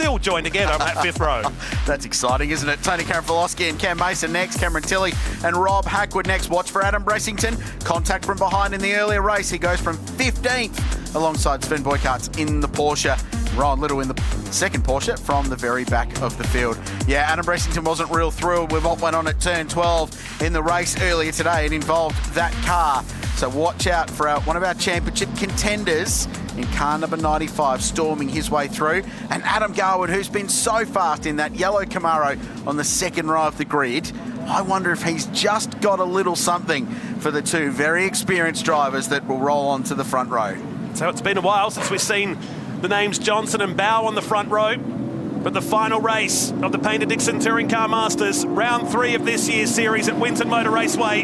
still joined together on that fifth row. That's exciting, isn't it? Tony Karanfilowski and Cam Mason next, Cameron Tilley and Rob Hackwood next. Watch for Adam Bressington. Contact from behind in the earlier race. He goes from 15th alongside Sven Boykarts in the Porsche. Ryan Little in the second Porsche from the very back of the field. Yeah, Adam Bressington wasn't real thrilled with what went on at turn 12 in the race earlier today. It involved that car. So watch out for one of our championship contenders in car number 95 storming his way through. And Adam Garwood, who's been so fast in that yellow Camaro on the second row of the grid. I wonder if he's just got a little something for the two very experienced drivers that will roll onto the front row. So it's been a while since we've seen the names Johnson and Bow on the front row. But the final race of the Paynter-Dixon Touring Car Masters, round 3 of this year's series at Winton Motor Raceway,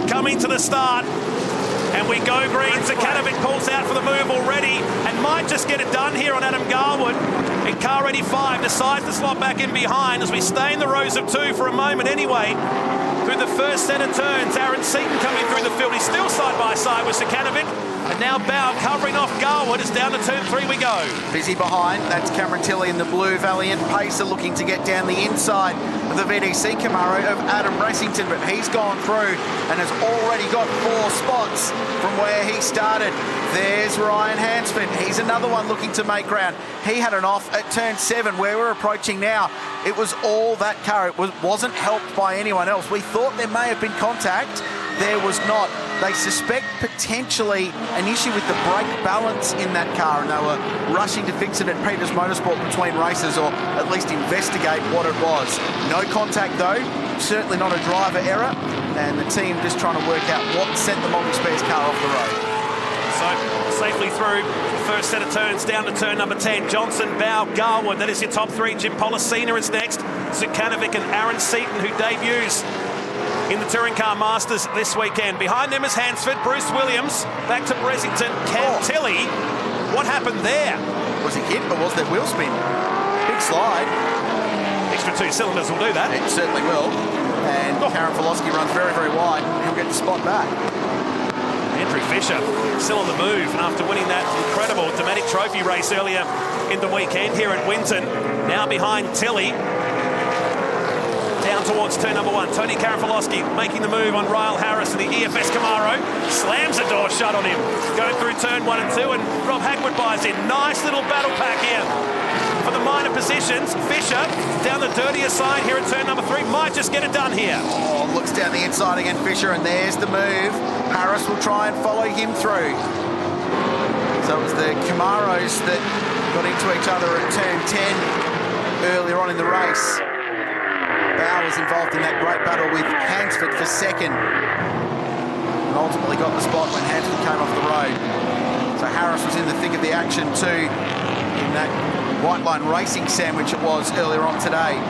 coming to the start. And we go green. Zakanovic pulls out for the move already and might just get it done here on Adam Garwood. In car 85, decides to slot back in behind as we stay in the rows of 2 for a moment anyway. Through the first set of turns, Aaron Seaton coming through the field. He's still side by side with Zakanovic. And now Bow covering off Garwood as down to turn 3 we go. Busy behind, that's Cameron Tilley in the blue Valiant Pacer looking to get down the inside of the VDC Camaro of Adam Bressington, but he's gone through and has already got 4 spots from where he started. There's Ryan Hansford. He's another one looking to make ground. He had an off at turn 7 where we're approaching now. It was all that car. It wasn't helped by anyone else. We thought there may have been contact. There was not. They suspect potentially an issue with the brake balance in that car, and they were rushing to fix it at Peters Motorsport between races, or at least investigate what it was. No contact though, certainly not a driver error, and the team just trying to work out what sent the multi-spares car off the road. So safely through the first set of turns down to turn number 10. Johnson, Bow, Garwood, that is your top 3. Jim Policina is next. Zakanovic and Aaron Seaton, who debuts in the Touring Car Masters this weekend. Behind them is Hansford, Bruce Williams, back to Bressington, Cam Tilley. What happened there? Was he hit or was there wheel spin? Big slide. Extra 2 cylinders will do that. It certainly will. And Karanfilowski runs very, very wide. He'll get the spot back. Andrew Fisher still on the move after winning that incredible Dometic Trophy race earlier in the weekend here at Winton. Now behind Tilley. Down towards turn number 1. Tony Karanfilowski making the move on Ryle Harris in the EFS Camaro. Slams the door shut on him. Going through turn 1 and 2, and Rob Hackwood buys in. Nice little battle pack here for the minor positions. Fisher down the dirtier side here at turn number 3. Might just get it done here. Oh, looks down the inside again, Fisher, and there's the move. Harris will try and follow him through. So it was the Camaros that got into each other at turn 10 earlier on in the race. Bow was involved in that great battle with Hansford for second, and ultimately got the spot when Hansford came off the road. So Harris was in the thick of the action too in that white line racing sandwich it was earlier on today.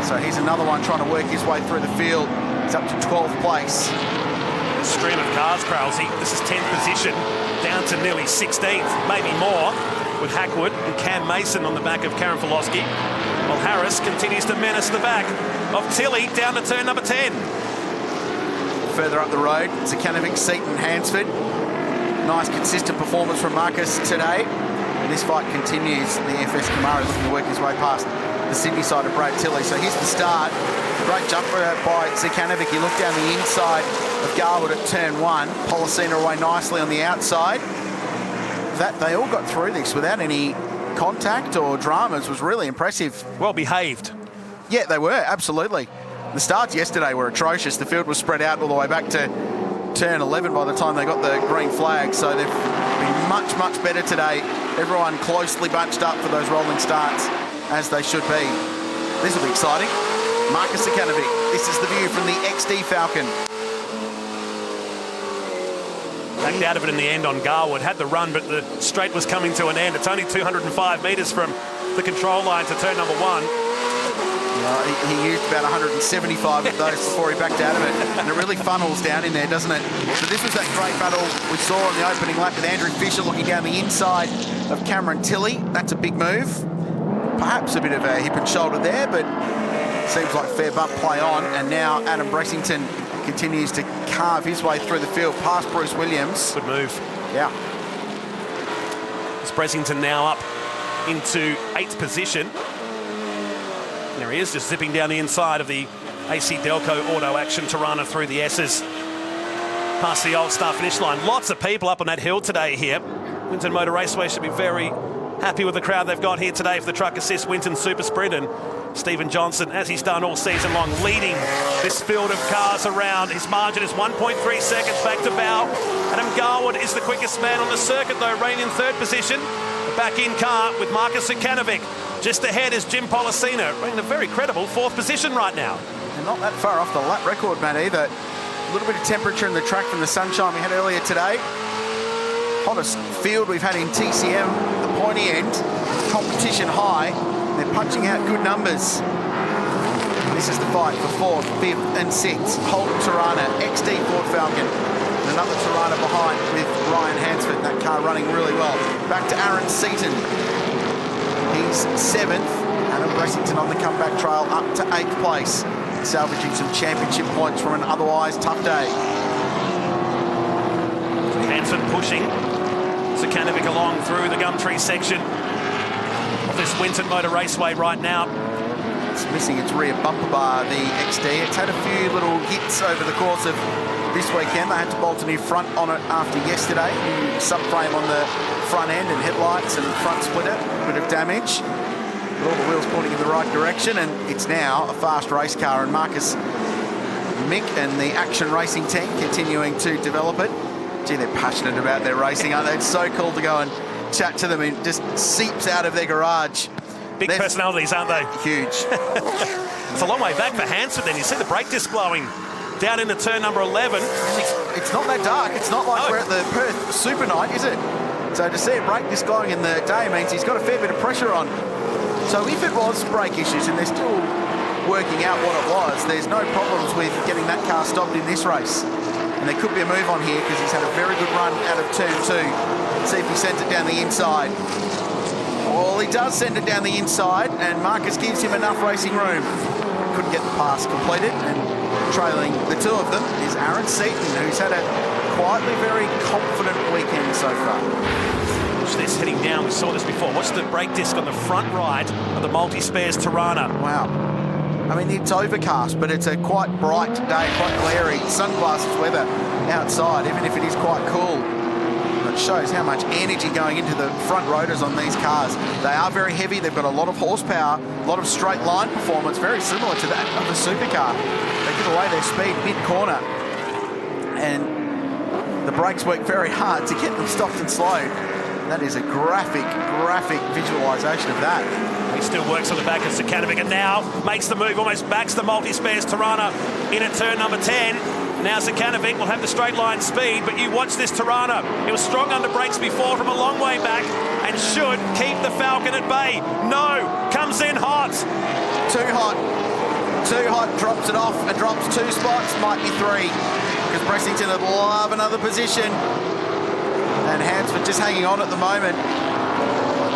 So he's another one trying to work his way through the field. He's up to 12th place. A stream of cars, Krause. This is 10th position, down to nearly 16th, maybe more, with Hackwood and Cam Mason on the back of Karanfilowski. While Harris continues to menace the back of Tilley down to turn number 10. Further up the road, Zakanovic, Seaton, Hansford. Nice consistent performance from Marcus today. And this fight continues. The EFS Camaro looking to work his way past the Sydney side of Brad Tilley. So here's the start. Great jumper by Zakanovic. He looked down the inside of Garwood at turn 1. Policina away nicely on the outside. That they all got through this without any contact or dramas. Was really impressive. Well behaved. Yeah, they were, absolutely. The starts yesterday were atrocious. The field was spread out all the way back to turn 11 by the time they got the green flag. So they've been much, much better today. Everyone closely bunched up for those rolling starts, as they should be. This will be exciting. Marcus Zakanovic, this is the view from the XD Falcon. Backed out of it in the end on Garwood. Had the run, but the straight was coming to an end. It's only 205 metres from the control line to turn number 1. He used about 175 of those before he backed out of it. And it really funnels down in there, doesn't it? So this was that great battle we saw on the opening lap with Andrew Fisher looking down the inside of Cameron Tilley. That's a big move. Perhaps a bit of a hip and shoulder there, but seems like fair bump play on. And now Adam Bressington continues to carve his way through the field past Bruce Williams. Good move. Yeah. It's Bressington now up into 8th position. There he is, just zipping down the inside of the AC Delco Auto Action Tirana through the S's. Past the Old Star finish line. Lots of people up on that hill today here. Winton Motor Raceway should be very happy with the crowd they've got here today for the Truck Assist Winton Super Sprint. And Stephen Johnson, as he's done all season long, leading this field of cars around. His margin is 1.3 seconds back to Bow. Adam Garwood is the quickest man on the circuit, though, reigning in third position. The back-in car with Marcus Sukanovic. Just ahead is Jim Policino, in a very credible fourth position right now. And not that far off the lap record, Matt, either. A little bit of temperature in the track from the sunshine we had earlier today. Hottest field we've had in TCM, the pointy end. Competition high. They're punching out good numbers. This is the fight for fourth, fifth and sixth. Holden Tirana, XD Ford Falcon. And another Tirana behind with Ryan Hansford. That car running really well. Back to Aaron Seaton. He's seventh. Adam Bressington on the comeback trail up to eighth place, salvaging some championship points from an otherwise tough day. Hansford pushing Sukanovic along through the Gumtree section of this Winton Motor Raceway right now. It's missing its rear bumper bar, the XD. It's had a few little hits over the course of this weekend. They had to bolt a new front on it after yesterday. New subframe on the front end and headlights and front splitter. A bit of damage. But all the wheels pointing in the right direction, and it's now a fast race car. And Marcus Mick and the Action Racing team continuing to develop it. Gee, they're passionate about their racing, aren't they? It's so cool to go and chat to them. It just seeps out of their garage. Big personalities, aren't they? Huge. It's a long way back for Hansford then. You see the brake disc blowing down into turn number 11. It's not that dark. It's not like we're at the Perth Super Night, is it? So to see a brake disc glowing in the day means he's got a fair bit of pressure on. So if it was brake issues, and they're still working out what it was, there's no problems with getting that car stopped in this race. And there could be a move on here because he's had a very good run out of turn two. Let's see if he sends it down the inside. Well, he does send it down the inside, and Marcus gives him enough racing room. Couldn't get the pass completed, and trailing the two of them is Aaron Seaton, who's had a quietly very confident weekend so far. Watch this heading down. We saw this before. Watch the brake disc on the front right of the multi-spares Tirana. Wow. I mean, it's overcast, but it's a quite bright day, quite glary. Sunglasses weather outside, even if it is quite cool. It shows how much energy going into the front rotors on these cars. They are very heavy. They've got a lot of horsepower, a lot of straight line performance, very similar to that of the supercar. They give away their speed mid-corner, and the brakes work very hard to get them stopped and slowed. That is a graphic visualisation of that. He still works on the back of Sukanovic and now makes the move, almost backs the multi-spares Tirana in at turn number 10. Now Sukanovic will have the straight line speed, but you watch this Tirana. It was strong under brakes before from a long way back and should keep the Falcon at bay. No, comes in hot. Too hot, drops it off and drops 2 spots, might be 3, because Bressington would love another position. And Hansford just hanging on at the moment.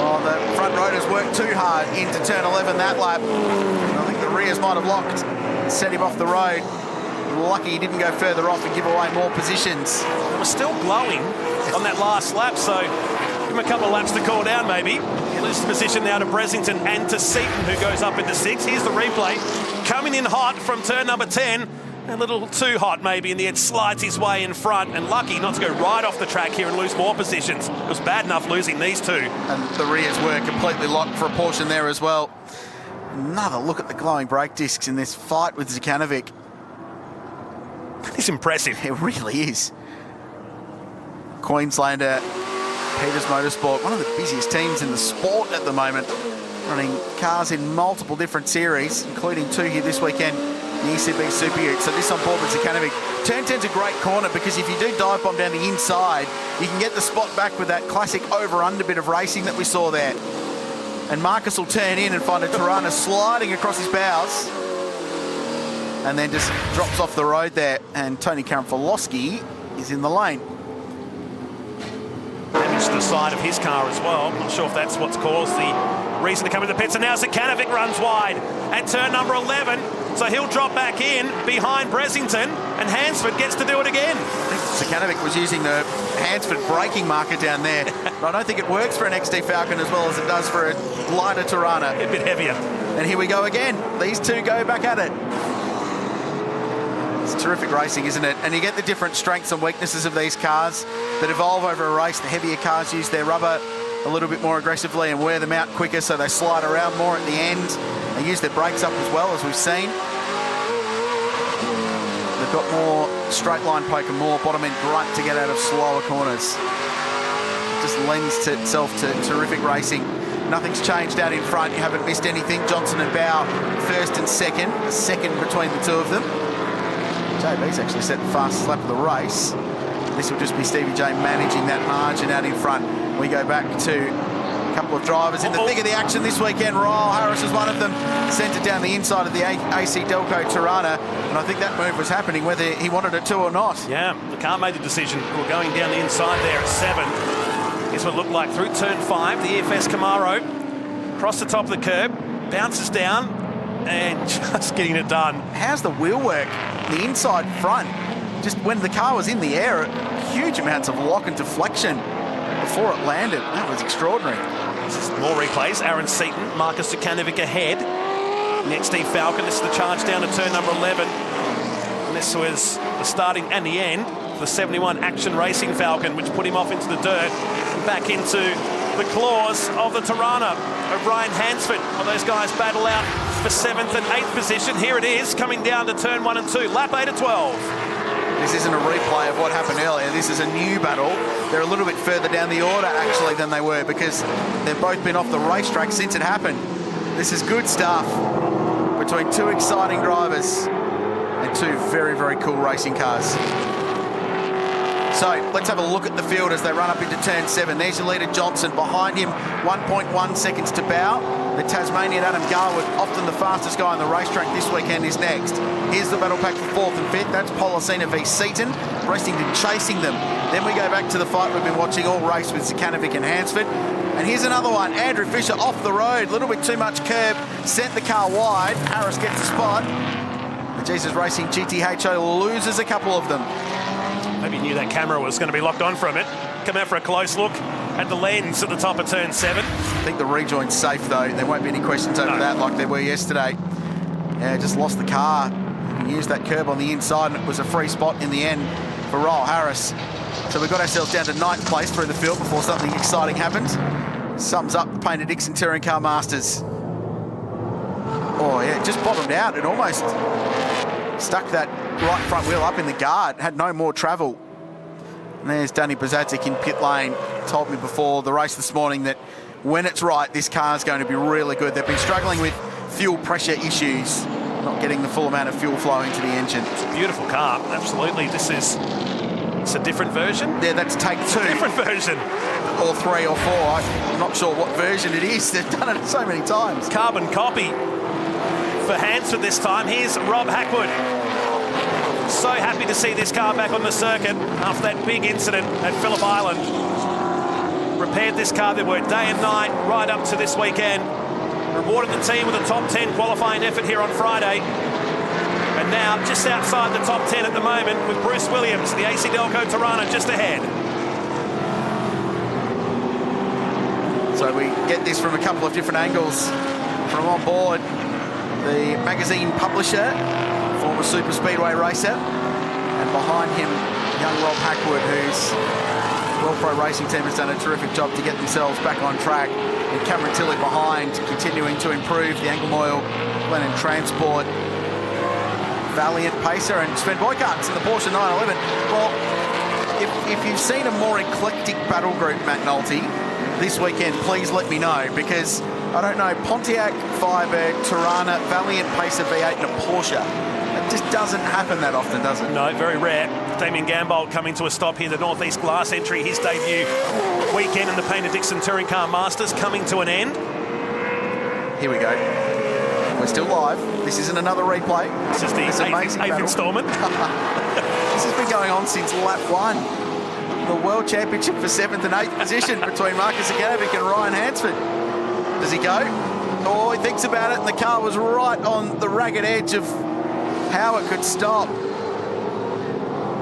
Oh, the front rotors worked too hard into turn 11 that lap. I think the rears might have locked, set him off the road. Lucky he didn't go further off and give away more positions. It was still glowing on that last lap, so give him a couple of laps to cool down maybe. He loses position now to Bressington and to Seaton, who goes up into 6. Here's the replay. Coming in hot from turn number 10. A little too hot maybe, and the Ed slides his way in front, and lucky not to go right off the track here and lose more positions. It was bad enough losing these two. And the rears were completely locked for a portion there as well. Another look at the glowing brake discs in this fight with Sukanovic. It's impressive. It really is. Queenslander, Peters Motorsport, one of the busiest teams in the sport at the moment, running cars in multiple different series, including 2 here this weekend. The ECB Super Ute. So this on board with Sukanovic. Turn 10's a great corner because if you do dive bomb down the inside, you can get the spot back with that classic over-under bit of racing that we saw there. And Marcus will turn in and find a Tirana sliding across his bows and then just drops off the road there. And Tony Karamfalowski is in the lane. Damage to the side of his car as well. I'm not sure if that's what's caused the Reason to come in the pits, and now Zakanovic runs wide at turn number 11. So he'll drop back in behind Bressington, and Hansford gets to do it again. I think Zakanovic was using the Hansford braking marker down there. But I don't think it works for an XD Falcon as well as it does for a lighter Tirana. A bit heavier. And here we go again. These two go back at it. It's terrific racing, isn't it? And you get the different strengths and weaknesses of these cars that evolve over a race. The heavier cars use their rubber a little bit more aggressively and wear them out quicker, so they slide around more at the end. They use their brakes up as well, as we've seen. They've got more straight line poke and more bottom end grunt to get out of slower corners. It just lends itself to terrific racing. Nothing's changed out in front. You haven't missed anything. Johnson and Bow first and second. A second between the two of them. JB's actually set the fastest lap of the race. This will just be Stevie J managing that margin out in front. We go back to a couple of drivers in the thick of the action this weekend. Ryle Harris is one of them. Sent it down the inside of the AC Delco Tirana. And I think that move was happening whether he wanted it to or not. Yeah, the car made the decision. We're going down the inside there at 7. Here's what it looked like through turn 5. The EFS Camaro across the top of the curb, bounces down, and just getting it done. How's the wheel work? The inside front, just when the car was in the air, huge amounts of lock and deflection before it landed. That was extraordinary. This is more replays. Aaron Seaton, Marcus Zakanovic ahead. Next, Steve Falcon. This is the charge down to turn number 11. And this was the starting and the end for the 71 Action Racing Falcon, which put him off into the dirt and back into the claws of the Tirana of Ryan Hansford. Well, those guys battle out for 7th and 8th position. Here it is, coming down to turn 1 and 2. Lap 8 of 12. This isn't a replay of what happened earlier. This is a new battle. They're a little bit further down the order, actually, than they were because they've both been off the racetrack since it happened. This is good stuff between two exciting drivers and two very, very cool racing cars. So let's have a look at the field as they run up into turn 7. There's your leader, Johnson. Behind him, 1.1 seconds to Bow. The Tasmanian Adam Garwood, often the fastest guy on the racetrack this weekend, is next. Here's the battle pack for 4th and 5th. That's Policina v Seaton. Bressington chasing them. Then we go back to the fight we've been watching all race with Zakanovic and Hansford. And here's another one. Andrew Fisher off the road. A little bit too much curb. Sent the car wide. Harris gets the spot. The Jesus Racing GTHO loses a couple of them. Maybe knew that camera was going to be locked on from it. Come out for a close look at the lens at the top of turn 7. I think the rejoin's safe though. There won't be any questions over that like there were yesterday. Yeah, just lost the car. Used that curb on the inside and it was a free spot in the end for Ryle Harris. So we got ourselves down to 9th place through the field before something exciting happens. Sums up the Painter Dixon Touring Car Masters. Oh yeah, just bottomed out. It almost stuck that right front wheel up in the guard. Had no more travel. And there's Danny Brzatzik in pit lane. Told me before the race this morning that when it's right, this car's going to be really good. They've been struggling with fuel pressure issues, not getting the full amount of fuel flow into the engine. It's a beautiful car, absolutely. It's a different version? Yeah, that's take 2. Different version. Or 3 or 4. I'm not sure what version it is. They've done it so many times. Carbon copy for Hansford this time. Here's Rob Hackwood. So happy to see this car back on the circuit after that big incident at Phillip Island. Repaired this car. They worked day and night right up to this weekend. Rewarded the team with a top 10 qualifying effort here on Friday. And now just outside the top 10 at the moment with Bruce Williams, the AC Delco Tirana just ahead. So we get this from a couple of different angles. From on board, the magazine publisher, former super speedway racer, and behind him, young Rob Hackwood, whose World Pro Racing team has done a terrific job to get themselves back on track. And Cameron Tilley behind, continuing to improve the Anglemoyle Glennon Transport. Valiant pacer, and Sven Boykart's in the Porsche 911. Well, if you've seen a more eclectic battle group, Matt Nolte, this weekend, please let me know, because I don't know, Pontiac, Firebird, Tirana, Valiant Pacer V8 and a Porsche. It just doesn't happen that often, does it? No, very rare. Damien Gambold coming to a stop here, the Northeast Glass entry, his debut weekend in the Painter Dixon Touring Car Masters coming to an end. Here we go. We're still live. This isn't another replay. This is the eighth instalment. This has been going on since lap 1. The World Championship for 7th and 8th position between Marcus Zakanovic and Ryan Hansford. Does he go? Oh, he thinks about it, and the car was right on the ragged edge of how it could stop.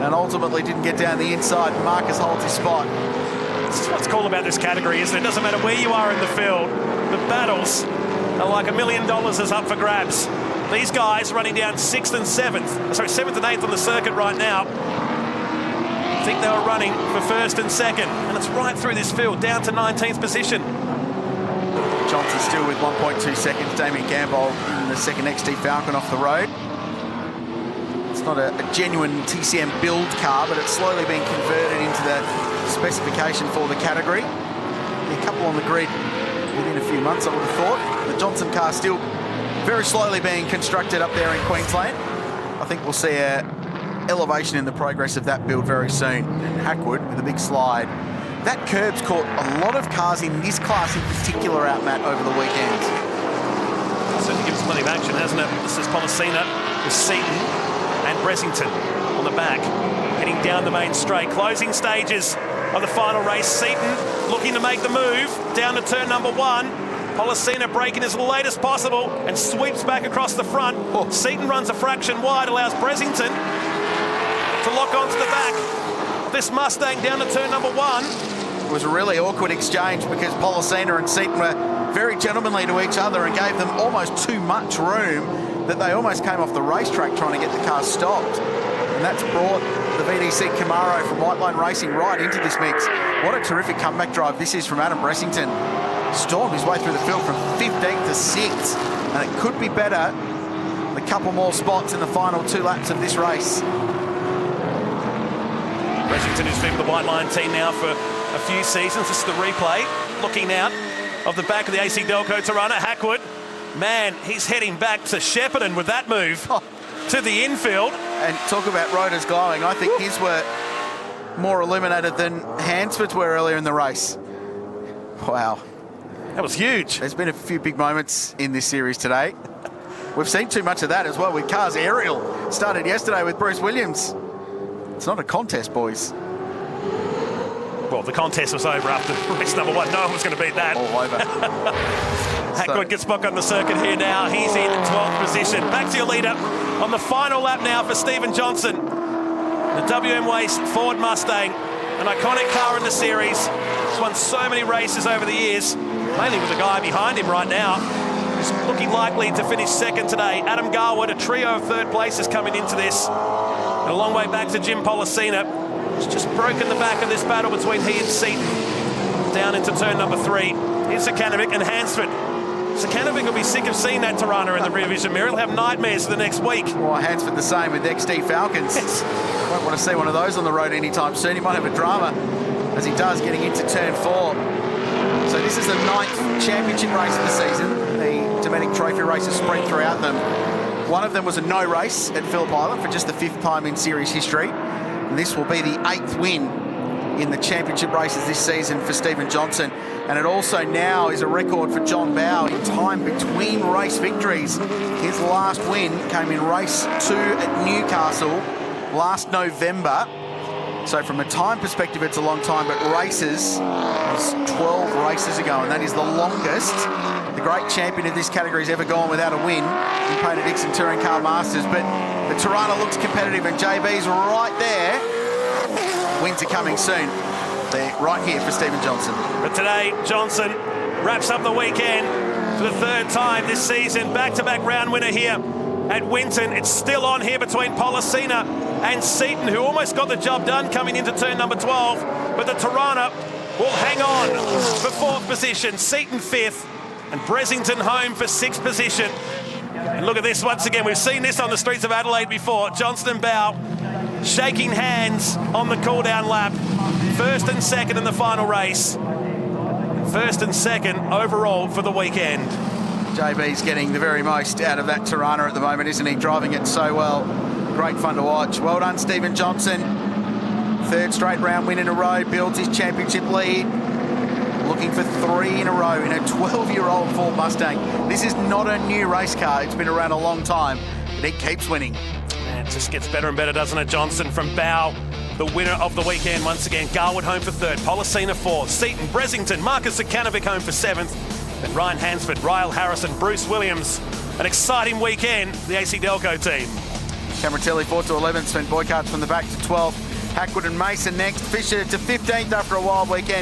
And ultimately didn't get down the inside. Marcus holds his spot. This is what's cool about this category, isn't it? It doesn't matter where you are in the field. The battles are like $1 million is up for grabs. These guys running down 6th and 7th. Sorry, 7th and 8th on the circuit right now. I think they were running for 1st and 2nd. And it's right through this field, down to 19th position. Johnson still with 1.2 seconds. Damien Gamble in the second XT Falcon off the road. It's not a genuine TCM build car, but it's slowly being converted into the specification for the category. A couple on the grid within a few months, I would have thought. The Johnson car still very slowly being constructed up there in Queensland. I think we'll see a elevation in the progress of that build very soon. And Hackwood with a big slide. That curb's caught a lot of cars in this class in particular out, Matt, over the weekend. Certainly gives plenty of action, hasn't it? This is Policina with Seaton and Bressington on the back, heading down the main straight. Closing stages of the final race. Seaton looking to make the move down to turn number 1. Policina braking as late as possible and sweeps back across the front. Oh. Seaton runs a fraction wide, allows Bressington to lock onto the back of this Mustang down to turn number 1. It was a really awkward exchange because Policina and Seaton were very gentlemanly to each other and gave them almost too much room that they almost came off the racetrack trying to get the car stopped. And that's brought the VDC Camaro from White Line Racing right into this mix. What a terrific comeback drive this is from Adam Bressington. Stormed his way through the field from 15th to 6th, and it could be better. A couple more spots in the final 2 laps of this race. Bressington, who's been with the White Line team now for a few seasons. This is the replay, looking out of the back of the AC Delco Tirana. Hackwood, man, he's heading back to Shepparton with that move to the infield. And talk about rotors glowing. I think his were more illuminated than Hansford's were earlier in the race. Wow. That was huge. There's been a few big moments in this series today. We've seen too much of that as well with cars. Aerial started yesterday with Bruce Williams. It's not a contest, boys. Well, the contest was over after race number 1. No one was going to beat that. All over. Hackwood gets back on the circuit here now. He's in 12th position. Back to your leader on the final lap now for Stephen Johnson. The WM Waste Ford Mustang, an iconic car in the series. He's won so many races over the years, mainly with the guy behind him right now. He's looking likely to finish second today. Adam Garwood, a trio of third places coming into this. And a long way back to Jim Policina. He's just broken the back of this battle between he and Seaton. Down into turn number 3. Here's Sakanovic and Hansford. Sakanovic will be sick of seeing that Tirana in the rear vision mirror. He'll have nightmares for the next week. Well, Hansford the same with XT Falcons. Yes. Won't want to see one of those on the road anytime soon. He might have a drama as he does getting into turn 4. So this is the 9th championship race of the season. The Dominic Trophy races spread throughout them. One of them was a no race at Phillip Island for just the 5th time in series history. And this will be the 8th win in the championship races this season for Stephen Johnson. And it also now is a record for John Bowe in time between race victories. His last win came in race 2 at Newcastle last November. So from a time perspective, it's a long time, but races was 12 races ago, and that is the longest the great champion of this category has ever gone without a win in Painter Dixon Touring Car Masters. But the Tirana looks competitive, and JB's right there. Wins are coming soon. They're right here for Stephen Johnson. But today, Johnson wraps up the weekend for the 3rd time this season. Back-to-back round winner here at Winton. It's still on here between Policina and Seaton, who almost got the job done coming into turn number 12. But the Tirana will hang on for 4th position. Seaton 5th, and Bressington home for 6th position. And look at this once again. We've seen this on the streets of Adelaide before. Johnson and Bowe shaking hands on the cool-down lap. 1st and 2nd in the final race. 1st and 2nd overall for the weekend. JB's getting the very most out of that Tirana at the moment, isn't he? Driving it so well. Great fun to watch. Well done, Stephen Johnson. 3rd straight round win in a row. Builds his championship lead. Looking for 3 in a row in a 12-year-old Ford Mustang. This is not a new race car. It's been around a long time, but it keeps winning. And it just gets better and better, doesn't it? Johnson from Bowe, the winner of the weekend once again. Garwood home for 3rd, Policina 4th, Seaton, Bressington, Marcus Sakanovic home for 7th, And Ryan Hansford, Ryle Harrison, Bruce Williams. An exciting weekend, the AC Delco team. Cameron 4 to 11, Sven Boycott from the back to 12. Hackwood and Mason next. Fisher to 15th after a wild weekend.